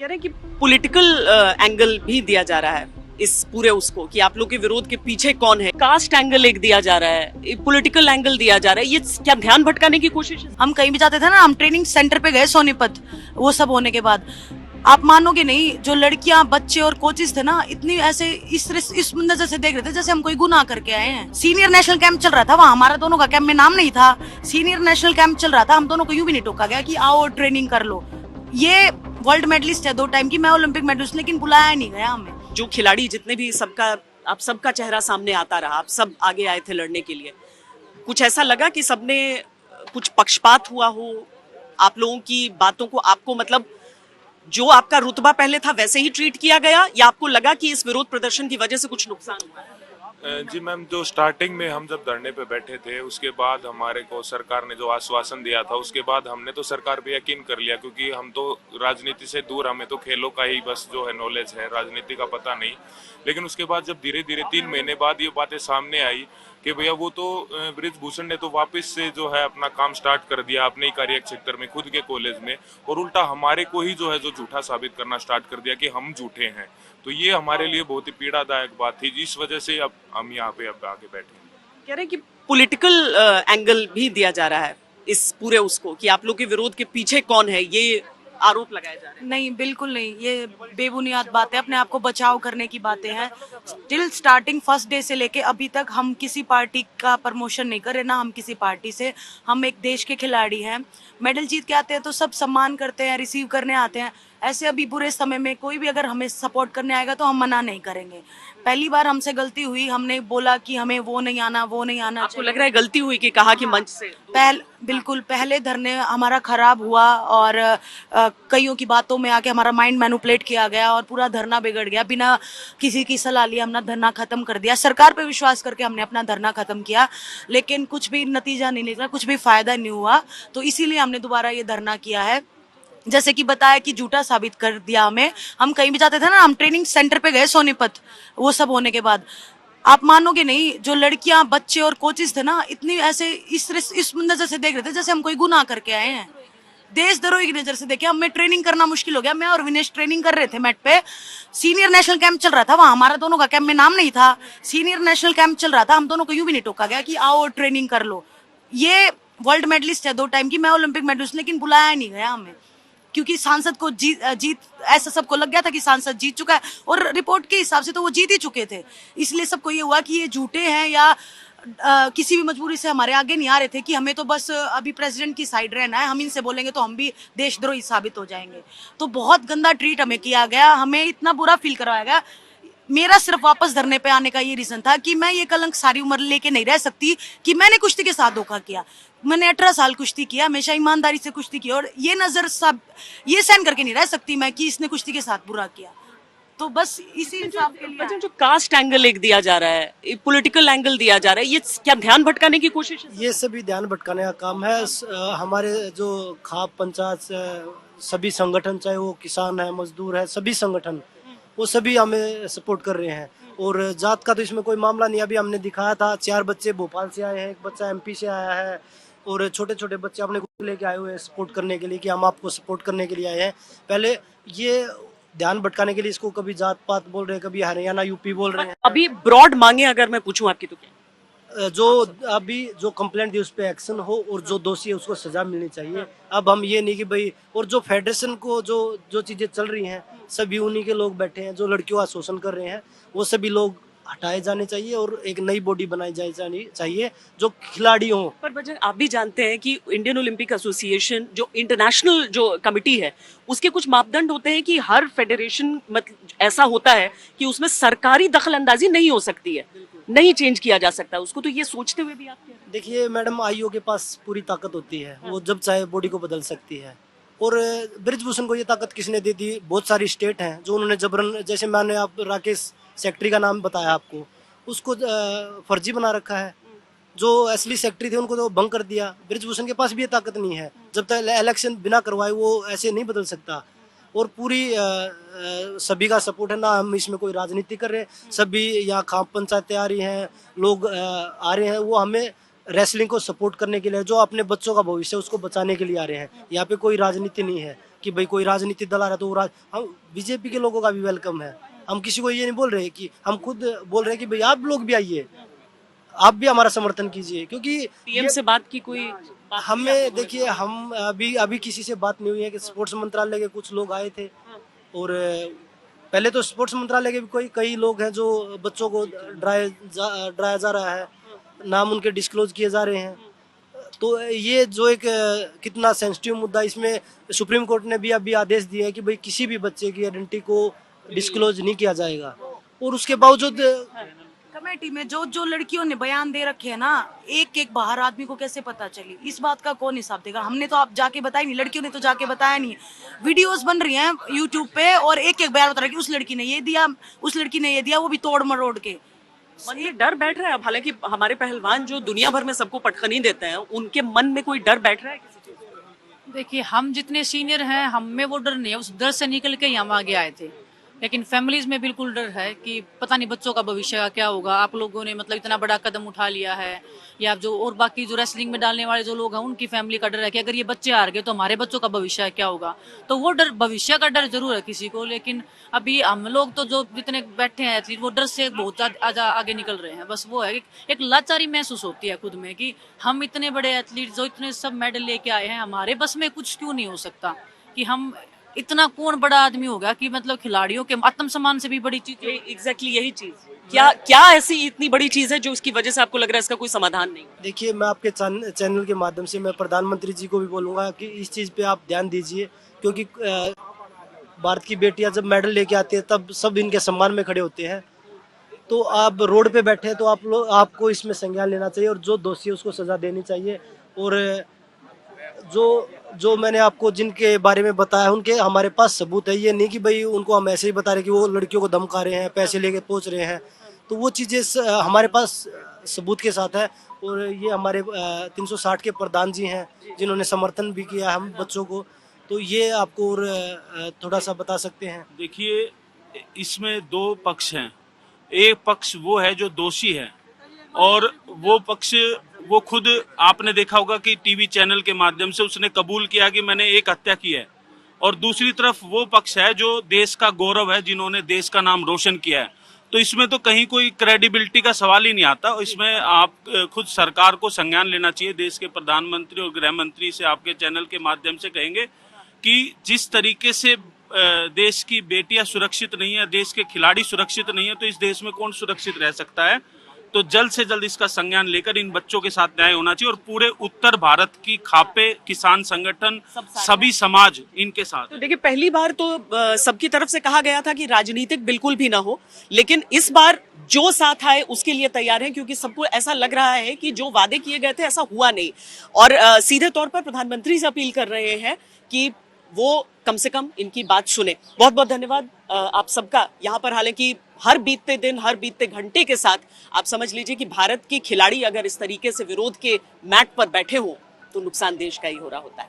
कह रहे हैं कि पॉलिटिकल एंगल भी दिया जा रहा है इस पूरे उसको कि आप लोग के विरोध के पीछे कौन है। कास्ट एंगल एक दिया जा रहा है, पॉलिटिकल एंगल दिया जा रहा है। ये क्या ध्यान भटकाने की कोशिश है? हम कहीं भी जाते थे ना, हम ट्रेनिंग सेंटर पे गए सोनीपत, वो सब होने के बाद आप मानोगे नहीं, जो लड़कियां बच्चे और कोचेस थे ना, इतनी ऐसे इस नजर से देख रहे थे जैसे हम कोई गुनाह करके आए हैं। सीनियर नेशनल कैंप चल रहा था वहाँ, हमारा दोनों का कैंप में नाम नहीं था, सीनियर नेशनल कैंप चल रहा था, हम दोनों को यूं भी नहीं टोका गया कि आओ ट्रेनिंग कर लो। ये वर्ल्ड मेडलिस्ट है 2 टाइम की, मैं ओलंपिक मेडलिस्ट, लेकिन बुलाया नहीं गया हमें। जो खिलाड़ी जितने भी आप सबका चेहरा सामने आता रहा, आप सब आगे आए थे लड़ने के लिए। कुछ ऐसा लगा कि सबने कुछ पक्षपात हुआ हो आप लोगों की बातों को, आपको मतलब जो आपका रुतबा पहले था वैसे ही ट्रीट किया गया, या आपको लगा कि इस विरोध प्रदर्शन की वजह से कुछ नुकसान हुआ है? जी मैम, जो स्टार्टिंग में हम जब धरने पे बैठे थे उसके बाद हमारे को सरकार ने जो आश्वासन दिया था, उसके बाद हमने तो सरकार पे यकीन कर लिया, क्योंकि हम तो राजनीति से दूर, हमें तो खेलों का ही बस जो है नॉलेज है, राजनीति का पता नहीं। लेकिन उसके बाद जब धीरे धीरे 3 महीने बाद ये बातें सामने आई कि भैया वो तो बृजभूषण ने तो वापस से जो है अपना काम स्टार्ट कर दिया अपने ही कार्य क्षेत्र में, खुद के कॉलेज में, और उल्टा हमारे को ही जो है जो झूठा साबित करना स्टार्ट कर दिया कि हम झूठे हैं। तो ये हमारे लिए बहुत ही पीड़ादायक बात थी, जिस वजह से अब हम यहाँ पे अब आगे बैठे हैं। कह रहे हैं कि पॉलिटिकल एंगल भी दिया जा रहा है इस पूरे उसको कि आप लोग के विरोध के पीछे कौन है, ये आरोप लगाए जा रहे हैं। नहीं, बिल्कुल नहीं, ये बेबुनियाद बातें, अपने आप को बचाव करने की बातें हैं। स्टिल स्टार्टिंग फर्स्ट डे से लेके अभी तक हम किसी पार्टी का प्रमोशन नहीं कर रहे, ना हम किसी पार्टी से। हम एक देश के खिलाड़ी हैं, मेडल जीत के आते हैं तो सब सम्मान करते हैं, रिसीव करने आते हैं। ऐसे अभी बुरे समय में कोई भी अगर हमें सपोर्ट करने आएगा तो हम मना नहीं करेंगे। पहली बार हमसे गलती हुई, हमने बोला कि हमें वो नहीं आना। आपको लग रहा है गलती हुई कि कहा कि मंच से? बिल्कुल, पहले धरने हमारा खराब हुआ और कईयों की बातों में आके हमारा माइंड मैनिपुलेट किया गया और पूरा धरना बिगड़ गया। बिना किसी की सलाह लिए हमने धरना खत्म कर दिया, सरकार पे विश्वास करके हमने अपना धरना खत्म किया, लेकिन कुछ भी नतीजा नहीं निकला, कुछ भी फायदा नहीं हुआ। तो इसीलिए हमने दोबारा ये धरना किया है। जैसे कि बताया कि झूठा साबित कर दिया हमें। हम कहीं भी जाते थे ना, हम ट्रेनिंग सेंटर पे गए सोनीपत, वो सब होने के बाद आप मानोगे नहीं, जो लड़कियां बच्चे और कोचेस थे ना, इतनी ऐसे इस नजर से देख रहे थे जैसे हम कोई गुनाह करके आए हैं। देशद्रोही की नजर से देखे, हमें ट्रेनिंग करना मुश्किल हो गया। मैं और विनेश ट्रेनिंग कर रहे थे मैट पे, सीनियर नेशनल कैंप चल रहा था वहाँ, हमारा दोनों का कैंप में नाम नहीं था, सीनियर नेशनल कैंप चल रहा था, हम दोनों को यूं भी नहीं टोका गया कि आओ ट्रेनिंग कर लो। ये वर्ल्ड मेडलिस्ट है 2 टाइम की, मैं ओलंपिक मेडलिस्ट, लेकिन बुलाया नहीं गया हमें, क्योंकि सांसद को जीत ऐसा सबको लग गया था कि सांसद जीत चुका है, और रिपोर्ट के हिसाब से तो वो जीत ही चुके थे। इसलिए सबको ये हुआ कि ये झूठे हैं, या किसी भी मजबूरी से हमारे आगे नहीं आ रहे थे कि हमें तो बस अभी प्रेसिडेंट की साइड रहना है, हम इनसे बोलेंगे तो हम भी देशद्रोही साबित हो जाएंगे। तो बहुत गंदा ट्रीट हमें किया गया, हमें इतना बुरा फील करवाया गया। मेरा सिर्फ वापस धरने पे आने का ये रीजन था कि मैं ये कलंक सारी उम्र लेके नहीं रह सकती कि मैंने कुश्ती के साथ धोखा किया। मैंने 18 साल कुश्ती किया, हमेशा ईमानदारी से कुश्ती की, और ये नजर सब ये सहन करके नहीं रह सकती मैं कि इसने कुश्ती के साथ बुरा किया। तो बस इसी हिसाब के लिए जो कास्ट एंगल एक दिया जा रहा है, पॉलिटिकल एंगल दिया जा रहा है, ये क्या ध्यान भटकाने की कोशिश है? ये सभी ध्यान भटकाने का काम है। हमारे जो खाप पंचायत सभी संगठन, चाहे वो किसान है, मजदूर है, सभी संगठन, वो सभी हमें सपोर्ट कर रहे हैं। और जात का तो इसमें कोई मामला नहीं। अभी हमने दिखाया था 4 बच्चे भोपाल से आए हैं, 1 बच्चा MP से आया है, और छोटे छोटे बच्चे अपने को लेके आए हुए हैं सपोर्ट करने के लिए कि हम आपको सपोर्ट करने के लिए आए हैं। पहले ये ध्यान भटकाने के लिए इसको कभी जात पात बोल रहे हैं, कभी हरियाणा यूपी बोल रहे हैं। अभी ब्रॉड मांगे अगर मैं पूछूं आपकी तो क्या? जो अभी जो कंप्लेंट दी उस पे एक्शन हो, और जो दोषी है उसको सजा मिलनी चाहिए। अब हम ये नहीं कि भाई, और जो फेडरेशन को जो चीजें चल रही हैं, सभी उन्हीं के लोग बैठे हैं जो लड़कियों का शोषण कर रहे हैं, वो सभी लोग हटाए जाने चाहिए और एक नई बॉडी बनाई जानी चाहिए जो खिलाड़ी हो। पर बजरंग, आप भी जानते हैं कि इंडियन ओलंपिक एसोसिएशन जो इंटरनेशनल जो कमिटी है, उसके कुछ मापदंड होते हैं कि हर फेडरेशन मतलब ऐसा होता है कि उसमें सरकारी दखल अंदाजी नहीं हो सकती है, नहीं चेंज किया जा सकता उसको। तो ये सोचते हुए भी आप क्या? देखिए मैडम, IO के पास पूरी ताकत होती है, वो जब चाहे बॉडी को बदल सकती है। और बृजभूषण को ये ताकत किसने दी थी? बहुत सारी स्टेट हैं जो उन्होंने जबरन, जैसे मैंने आप राकेश सेक्रेटरी का नाम बताया आपको, उसको फर्जी बना रखा है। जो असली सेक्रेटरी थे उनको तो भंग कर दिया। बृजभूषण के पास भी ये ताकत नहीं है, जब तक इलेक्शन बिना करवाए वो ऐसे नहीं बदल सकता। और पूरी सभी का सपोर्ट है ना, हम इसमें कोई राजनीति कर रहे हैं, सभी यहाँ खाप पंचायतें आ रही हैं, लोग आ रहे हैं, वो हमें रेसलिंग को सपोर्ट करने के लिए, जो अपने बच्चों का भविष्य उसको बचाने के लिए आ रहे हैं। यहाँ पे कोई राजनीति नहीं है। कि भाई कोई राजनीतिक दल आ रहा है तो वो हम बीजेपी के लोगों का भी वेलकम है। हम किसी को ये नहीं बोल रहे कि, हम खुद बोल रहे हैं कि भाई आप लोग भी आइए, आप भी हमारा समर्थन कीजिए, क्योंकि पीएम से बात की कोई बात हमें देखिए, हम अभी किसी से बात नहीं हुई है कि स्पोर्ट्स मंत्रालय के कुछ लोग आए थे, और पहले तो स्पोर्ट्स मंत्रालय के भी कई लोग हैं जो बच्चों को डराया जा रहा है, नाम उनके डिस्क्लोज किए जा रहे हैं। तो ये जो एक कितना सेंसिटिव मुद्दा, इसमें सुप्रीम कोर्ट ने भी अभी आदेश दिए हैं कि भाई किसी भी बच्चे की आइडेंटिटी को डिस्क्लोज नहीं किया जाएगा। और उसके बावजूद कमेटी में जो जो लड़कियों ने बयान दे रखे हैं ना, एक एक बाहर आदमी को कैसे पता चली, इस बात का कौन हिसाब देगा? हमने तो आप जाके बताया नहीं, लड़कियों ने तो जाके बताया नहीं। वीडियोस बन रही हैं यूट्यूब पे और एक एक बयान बता रहा है कि उस लड़की ने ये दिया, उस लड़की ने ये दिया, वो भी तोड़ मरोड़ के। मन में डर बैठ रहा है अब, हालांकि हमारे पहलवान जो दुनिया भर में सबको पटखनी देते हैं, उनके मन में कोई डर बैठ रहा है किसी चीज का? देखिए, हम जितने सीनियर हैं, हम में वो डर नहीं है, उस डर से निकल के ही हम आगे आए थे। लेकिन फैमिलीज में बिल्कुल डर है कि पता नहीं बच्चों का भविष्य का क्या होगा। आप लोगों ने मतलब इतना बड़ा कदम उठा लिया है, या जो और बाकी जो रेसलिंग में डालने वाले जो लोग हैं, उनकी फैमिली का डर है कि अगर ये बच्चे हार गए तो हमारे बच्चों का भविष्य क्या होगा। तो वो डर, भविष्य का डर जरूर है किसी को, लेकिन अभी हम लोग तो जो जितने बैठे हैं एथलीट, वो डर से बहुत आगे निकल रहे हैं। बस वो है एक लाचारी महसूस होती है खुद में कि हम इतने बड़े एथलीट जो इतने सब मेडल लेके आए हैं, हमारे बस में कुछ क्यों नहीं हो सकता? कि हम इतना कौन बड़ा आदमी होगा कि मतलब खिलाड़ियों के आत्मसम्मान से भी बड़ी चीज। एग्जैक्टली यही चीज, क्या ऐसी इतनी बड़ी चीज है जो इसकी वजह से आपको लग रहा है इसका कोई समाधान नहीं? देखिए, मैं आपके चैनल के माध्यम से मैं प्रधानमंत्री जी को भी बोलूँगा कि इस चीज़ पे आप ध्यान दीजिए, क्योंकि भारत की बेटियां जब मेडल लेके आती है तब सब इनके सम्मान में खड़े होते हैं। तो आप रोड पे बैठे हैं तो आपको इसमें संज्ञान लेना चाहिए, और जो दोषी है उसको सजा देनी चाहिए। और जो मैंने आपको जिनके बारे में बताया, उनके हमारे पास सबूत है। ये नहीं कि भाई उनको हम ऐसे ही बता रहे कि वो लड़कियों को धमका रहे हैं, पैसे लेके पहुंच रहे हैं। तो वो चीज़ें हमारे पास सबूत के साथ है। और ये हमारे 360 के प्रधान जी हैं जिन्होंने समर्थन भी किया हम बच्चों को। तो ये आपको और थोड़ा सा बता सकते हैं। देखिए, इसमें दो पक्ष हैं। एक पक्ष वो है जो दोषी है, और वो पक्ष वो खुद, आपने देखा होगा कि टीवी चैनल के माध्यम से उसने कबूल किया कि मैंने एक हत्या की है। और दूसरी तरफ वो पक्ष है जो देश का गौरव है, जिन्होंने देश का नाम रोशन किया है। तो इसमें तो कहीं कोई क्रेडिबिलिटी का सवाल ही नहीं आता। इसमें आप खुद सरकार को संज्ञान लेना चाहिए। देश के प्रधानमंत्री और गृह मंत्री से आपके चैनल के माध्यम से कहेंगे कि जिस तरीके से देश की बेटियां सुरक्षित नहीं है, देश के खिलाड़ी सुरक्षित नहीं है, तो इस देश में कौन सुरक्षित रह सकता है? तो जल्द से जल्द इसका संज्ञान लेकर इन बच्चों के साथ न्याय होना चाहिए, और पूरे उत्तर भारत की खापे, किसान संगठन, सभी समाज इनके साथ। तो देखिए, पहली बार तो सबकी तरफ से कहा गया था कि राजनीतिक बिल्कुल भी ना हो, लेकिन इस बार जो साथ आए उसके लिए तैयार है, क्योंकि सबको ऐसा लग रहा है कि जो वादे किए गए थे ऐसा हुआ नहीं। और सीधे तौर पर प्रधानमंत्री से अपील कर रहे हैं कि वो कम से कम इनकी बात सुने। बहुत बहुत धन्यवाद आप सबका यहाँ पर। हालांकि हर बीतते दिन, हर बीतते घंटे के साथ आप समझ लीजिए कि भारत के खिलाड़ी अगर इस तरीके से विरोध के मैट पर बैठे हो तो नुकसान देश का ही हो रहा होता है।